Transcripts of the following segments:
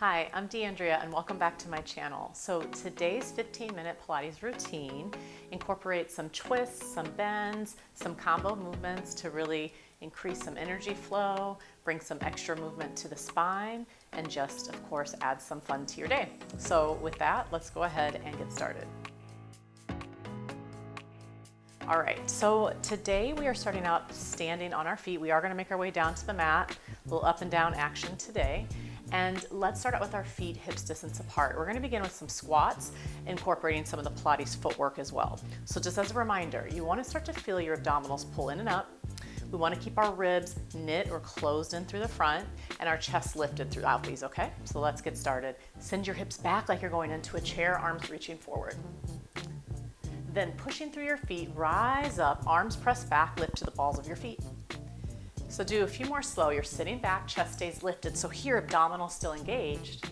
Hi, I'm Deanndria and welcome back to my channel. So today's 15-minute Pilates routine incorporates some twists, some bends, some combo movements to really increase some energy flow, bring some extra movement to the spine, and just, of course, add some fun to your day. So with that, let's go ahead and get started. All right, so today we are starting out standing on our feet. We are going to make our way down to the mat, a little up and down action today. And let's start out with our feet hips distance apart. We're going to begin with some squats, incorporating some of the Pilates footwork as well. So just as a reminder, you want to start to feel your abdominals pull in and up. We want to keep our ribs knit or closed in through the front and our chest lifted throughout these, okay? So let's get started. Send your hips back like you're going into a chair, arms reaching forward. Then pushing through your feet, rise up, arms press back, lift to the balls of your feet. So do a few more slow. You're sitting back, chest stays lifted. So here, abdominals still engaged.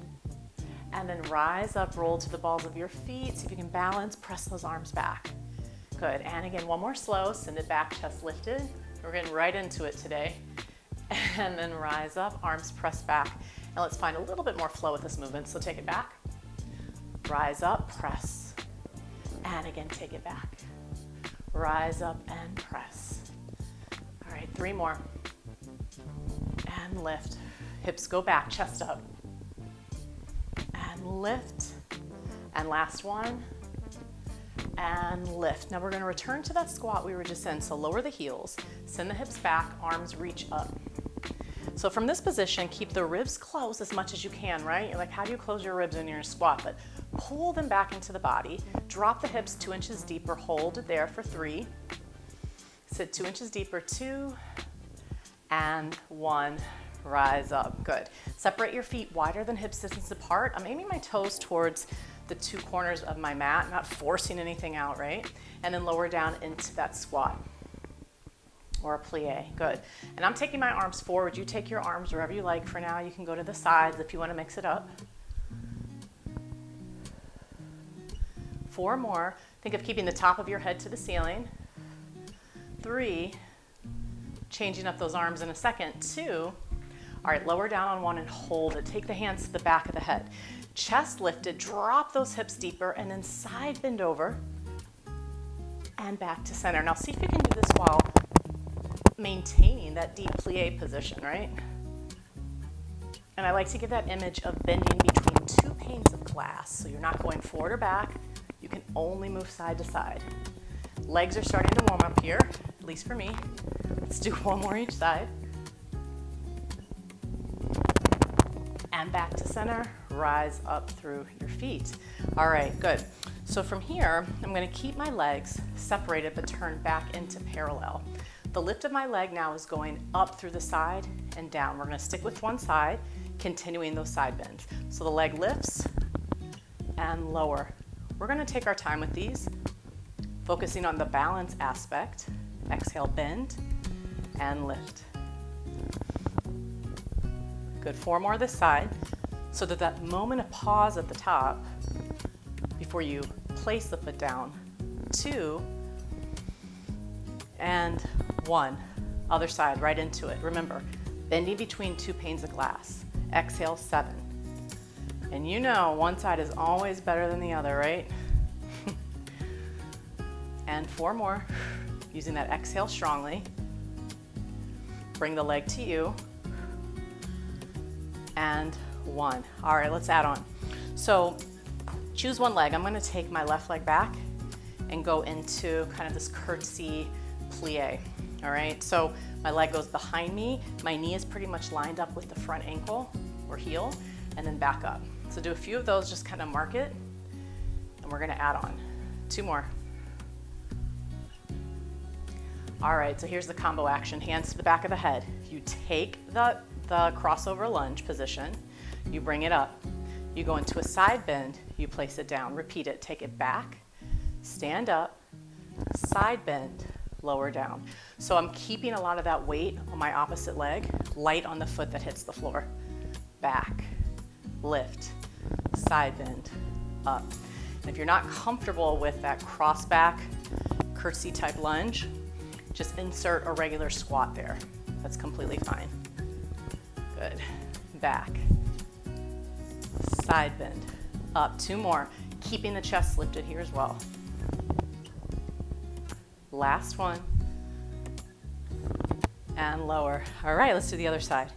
And then rise up, roll to the balls of your feet. See if you can balance, press those arms back. Good, and again, one more slow, send it back, chest lifted. We're getting right into it today. And then rise up, arms press back. And let's find a little bit more flow with this movement. So take it back, rise up, press. And again, take it back. Rise up and press. All right, 3 more. And lift. Hips go back, chest up. And lift. And last one. And lift. Now we're going to return to that squat we were just in. So lower the heels, send the hips back, arms reach up. So from this position, keep the ribs closed as much as you can, right? You're like, how do you close your ribs when you're in a squat? But pull them back into the body. Drop the hips 2 inches deeper. Hold it there for 3. Sit 2 inches deeper, 2 and 1. Rise up. Good. Separate your feet wider than hips distance apart. I'm aiming my toes towards the 2 corners of my mat, not forcing anything out, right? And then lower down into that squat or a plie. Good. And I'm taking my arms forward. You take your arms wherever you like for now. You can go to the sides if you want to mix it up. 4 more. Think of keeping the top of your head to the ceiling. 3. Changing up those arms in a second. 2. All right, lower down on 1 and hold it. Take the hands to the back of the head. Chest lifted, drop those hips deeper, and then side bend over and back to center. Now see if you can do this while maintaining that deep plie position, right? And I like to give that image of bending between 2 panes of glass. So you're not going forward or back. You can only move side to side. Legs are starting to warm up here, at least for me. Let's do 1 more each side. And back to center, rise up through your feet. All right, good. So from here, I'm gonna keep my legs separated but turn back into parallel. The lift of my leg now is going up through the side and down. We're gonna stick with one side, continuing those side bends. So the leg lifts and lower. We're gonna take our time with these, focusing on the balance aspect. Exhale, bend and lift. Good, 4 more this side, so that moment of pause at the top before you place the foot down. 2 and 1. Other side, right into it. Remember, bending between 2 panes of glass. Exhale, 7. And you know one side is always better than the other, right? And 4 more, using that exhale strongly. Bring the leg to you. And 1. All right, let's add on. So choose one leg. I'm gonna take my left leg back and go into kind of this curtsy plie. All right, so my leg goes behind me. My knee is pretty much lined up with the front ankle or heel, and then back up. So do a few of those, just kind of mark it, and we're gonna add on. 2 more. All right, so here's the combo action. Hands to the back of the head. You take the crossover lunge position, you bring it up, you go into a side bend, you place it down, repeat it, take it back, stand up, side bend, lower down. So I'm keeping a lot of that weight on my opposite leg, light on the foot that hits the floor. Back, lift, side bend, up. And if you're not comfortable with that cross back, curtsy type lunge, just insert a regular squat there. That's completely fine. Good. Back, side bend, up, 2 more, keeping the chest lifted here as well. Last one, and lower. All right, let's do the other side.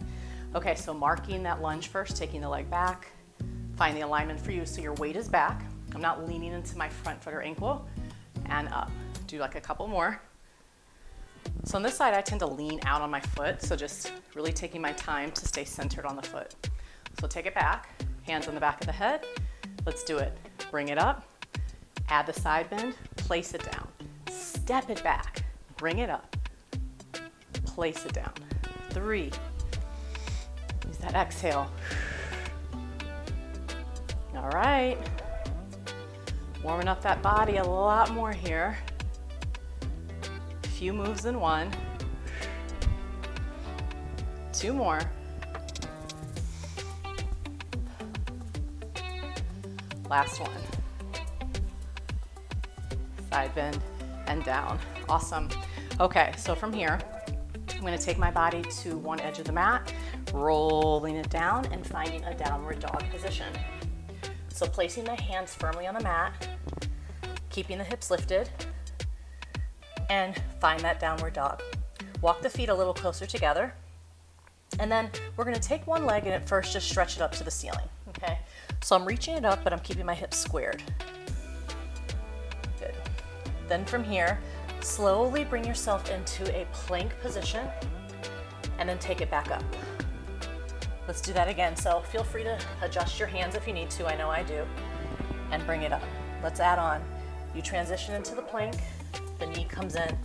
Okay, so marking that lunge first, taking the leg back, find the alignment for you so your weight is back. I'm not leaning into my front foot or ankle, and up. Do like a couple more. So on this side, I tend to lean out on my foot, so just really taking my time to stay centered on the foot. So take it back, hands on the back of the head. Let's do it. Bring it up, add the side bend, place it down. Step it back, bring it up, place it down. 3, use that exhale. All right, warming up that body a lot more here. Few moves in 1, 2 more. Last one. Side bend and down. Awesome. Okay, so from here, I'm gonna take my body to one edge of the mat, rolling it down and finding a downward dog position. So placing my hands firmly on the mat, keeping the hips lifted, and find that downward dog. Walk the feet a little closer together, and then we're gonna take one leg and at first just stretch it up to the ceiling, okay? So I'm reaching it up, but I'm keeping my hips squared. Good. Then from here, slowly bring yourself into a plank position, and then take it back up. Let's do that again. So feel free to adjust your hands if you need to, I know I do, and bring it up. Let's add on. You transition into the plank, the knee comes in,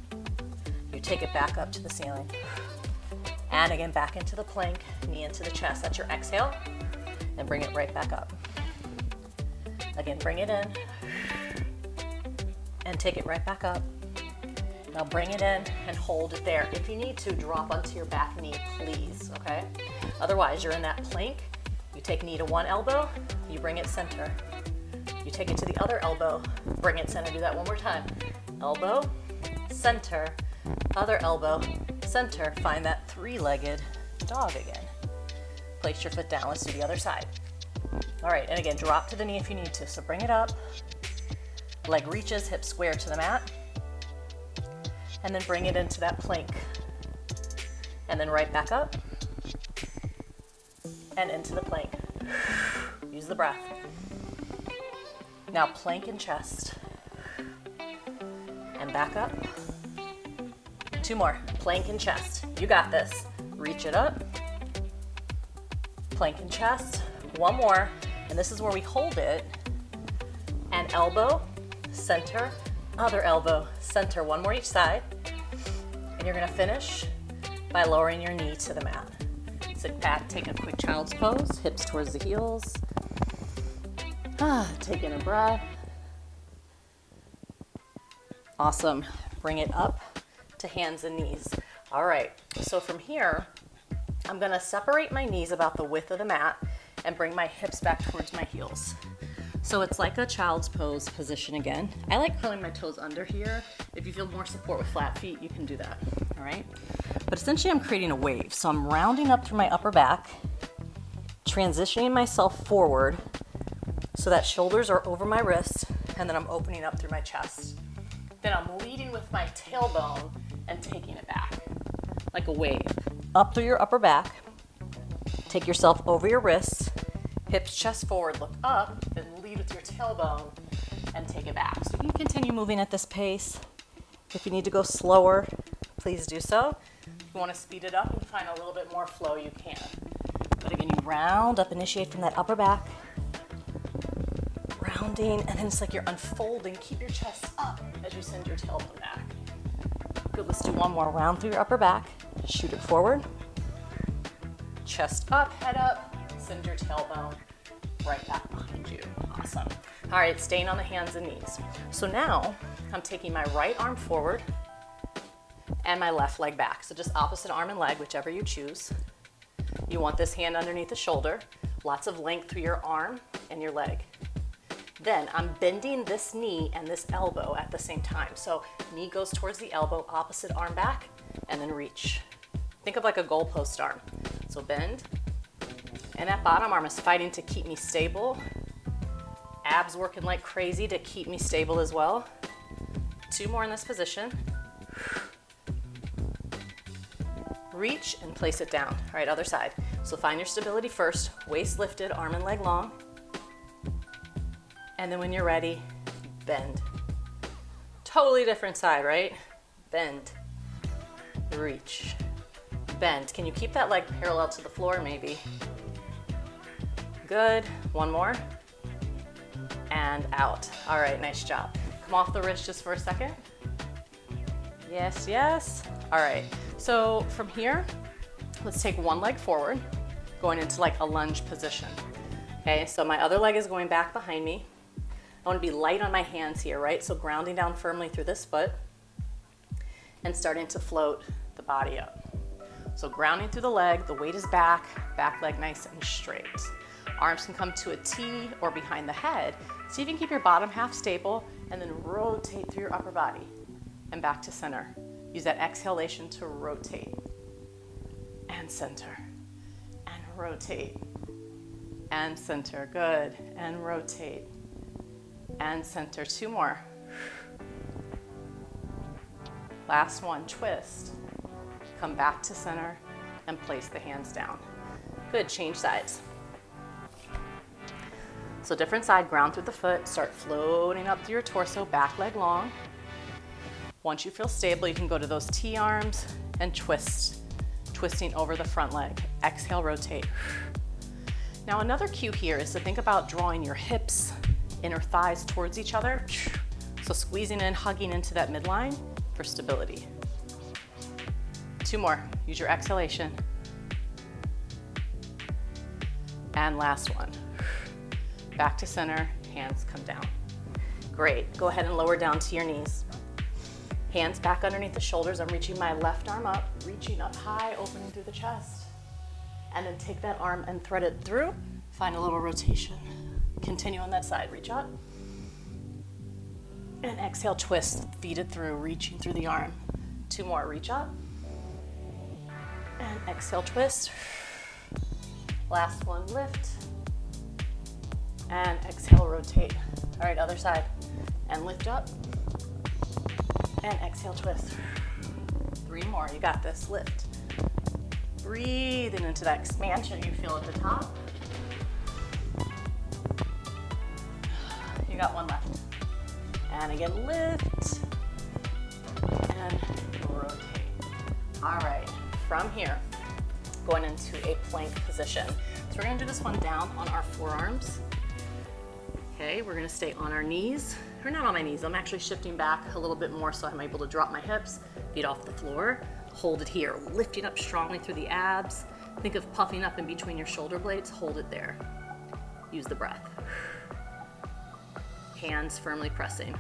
you take it back up to the ceiling. And again, back into the plank, knee into the chest. That's your exhale, and bring it right back up. Again, bring it in, and take it right back up. Now bring it in and hold it there. If you need to, drop onto your back knee, please, okay? Otherwise, you're in that plank. You take knee to one elbow, you bring it center. You take it to the other elbow, bring it center. Do that one more time. Elbow, center, other elbow, center. Find that 3-legged dog again. Place your foot down. Let's do the other side. All right, and again, drop to the knee if you need to. So bring it up, leg reaches, hips square to the mat, and then bring it into that plank. And then right back up, and into the plank. Use the breath. Now plank and chest, and back up. 2 more, plank and chest. You got this. Reach it up, plank and chest. 1 more, and this is where we hold it, and elbow, center, other elbow, center. 1 more each side, and you're gonna finish by lowering your knee to the mat. Sit back, take a quick child's pose, hips towards the heels. Take in a breath. Awesome. Bring it up to hands and knees. All right, so from here, I'm gonna separate my knees about the width of the mat and bring my hips back towards my heels. So it's like a child's pose position again. I like curling my toes under here. If you feel more support with flat feet, you can do that, all right? But essentially I'm creating a wave. So I'm rounding up through my upper back, transitioning myself forward so that shoulders are over my wrists, and then I'm opening up through my chest. Then I'm leading with my tailbone and taking it back, like a wave. Up through your upper back, take yourself over your wrists, hips, chest forward, look up, then lead with your tailbone and take it back. So you can continue moving at this pace. If you need to go slower, please do so. If you want to speed it up and find a little bit more flow, you can. But again, you round up, initiate from that upper back, rounding, and then it's like you're unfolding. Keep your chest up as you send your tailbone back. Good, let's do 1 more. Round through your upper back, shoot it forward, chest up, head up, send your tailbone right back behind you. Awesome. All right, staying on the hands and knees. So now I'm taking my right arm forward and my left leg back. So just opposite arm and leg, whichever you choose. You want this hand underneath the shoulder, lots of length through your arm and your leg. Then I'm bending this knee and this elbow at the same time. So knee goes towards the elbow, opposite arm back, and then reach. Think of like a goalpost arm. So bend, And that bottom arm is fighting to keep me stable. Abs working like crazy to keep me stable as well. 2 more in this position. Reach and place it down. All right, other side. So find your stability first. Waist lifted, arm and leg long. And then when you're ready, bend. Totally different side, right? Bend. Reach. Bend. Can you keep that leg parallel to the floor maybe? Good. 1 more. And out. All right, nice job. Come off the wrist just for a second. Yes, yes. All right, so from here, let's take 1 leg forward, going into like a lunge position. Okay, so my other leg is going back behind me. I want to be light on my hands here, right? So grounding down firmly through this foot and starting to float the body up. So grounding through the leg, the weight is back leg nice and straight. Arms can come to a T or behind the head. See if you can keep your bottom half stable and then rotate through your upper body and back to center. Use that exhalation to rotate and center and rotate and center. Good. And rotate and center. 2 more. Last one, twist. Come back to center and place the hands down. Good, change sides. So different side, ground through the foot, start floating up through your torso, back leg long. Once you feel stable, you can go to those T-arms and twist, twisting over the front leg. Exhale, rotate. Now another cue here is to think about drawing your hips, inner thighs towards each other. So squeezing in, hugging into that midline for stability. 2 more, use your exhalation. And last one. Back to center, hands come down. Great, go ahead and lower down to your knees. Hands back underneath the shoulders. I'm reaching my left arm up, reaching up high, opening through the chest. And then take that arm and thread it through. Find a little rotation. Continue on that side, reach up. And exhale, twist, feed it through, reaching through the arm. 2 more, reach up. And exhale, twist. Last one, lift. And exhale, rotate. All right, other side. And lift up. And exhale, twist. 3 more, you got this, lift. Breathing into that expansion you feel at the top. You got 1 left. And again, lift. And rotate. All right, from here, going into a plank position. So we're gonna do this one down on our forearms. Okay, we're gonna stay on our knees. Or not on my knees, I'm actually shifting back a little bit more so I'm able to drop my hips, feet off the floor. Hold it here, lifting up strongly through the abs. Think of puffing up in between your shoulder blades, hold it there. Use the breath. Hands firmly pressing.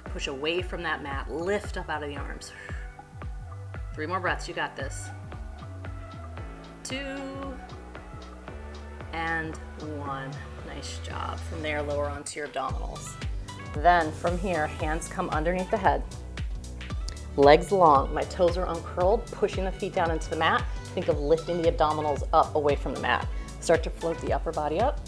Push away from that mat, lift up out of the arms. 3 more breaths, you got this. 2, and 1. Nice job. From there, lower onto your abdominals. Then from here, hands come underneath the head. Legs long, my toes are uncurled, pushing the feet down into the mat. Think of lifting the abdominals up away from the mat. Start to float the upper body up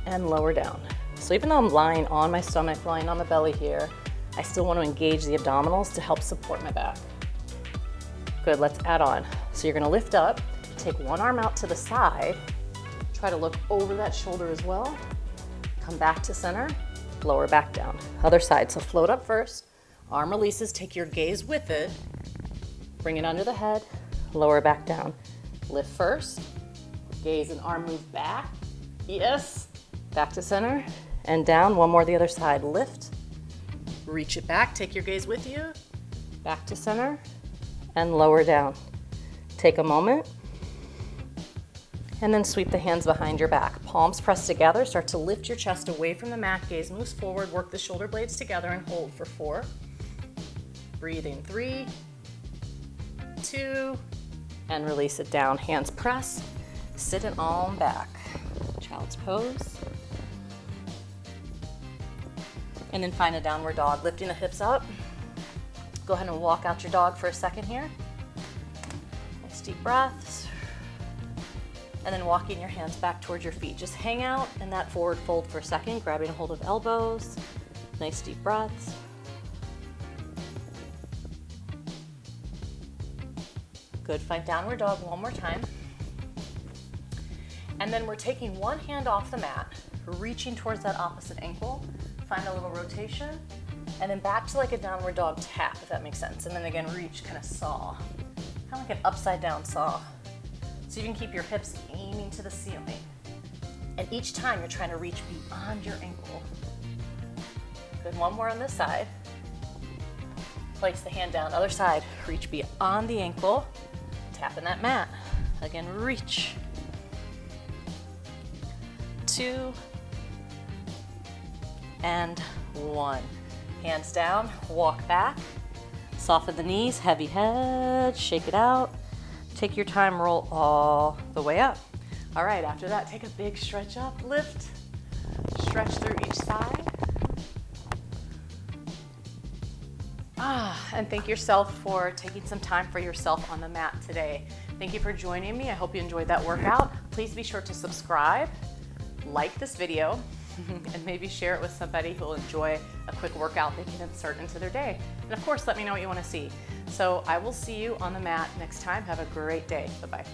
and lower down. So even though I'm lying on my stomach, lying on the belly here, I still want to engage the abdominals to help support my back. Good, let's add on. So you're gonna lift up, take 1 arm out to the side, try to look over that shoulder as well. Come back to center, lower back down. Other side, so float up first, arm releases, take your gaze with it, bring it under the head, lower back down. Lift first, gaze and arm move back, yes, back to center, and down, 1 more the other side. Lift, reach it back, take your gaze with you, back to center, and lower down. Take a moment, and then sweep the hands behind your back. Palms pressed together, start to lift your chest away from the mat, gaze moves forward, work the shoulder blades together and hold for 4. Breathing, 3, 2, and release it down. Hands press, sit and arm back. Child's pose. And then find a downward dog, lifting the hips up. Go ahead and walk out your dog for a second here. Nice deep breaths. And then walking your hands back towards your feet. Just hang out in that forward fold for a second, grabbing a hold of elbows. Nice deep breaths. Good, find downward dog one more time. And then we're taking one hand off the mat, reaching towards that opposite ankle. Find a little rotation. And then back to like a downward dog tap, if that makes sense. And then again, reach, kind of saw. Kind of like an upside down saw. So you can keep your hips aiming to the ceiling. And each time you're trying to reach beyond your ankle. Good, one more on this side. Place the hand down, other side. Reach beyond the ankle. Tap in that mat. Again, reach. 2 and 1. Hands down, walk back. Soften the knees, heavy head, shake it out. Take your time, roll all the way up. All right, after that, take a big stretch up, lift, stretch through each side. And thank yourself for taking some time for yourself on the mat today. Thank you for joining me. I hope you enjoyed that workout. Please be sure to subscribe, like this video, and maybe share it with somebody who will enjoy a quick workout they can insert into their day. And of course, let me know what you want to see. So I will see you on the mat next time. Have a great day. Bye-bye.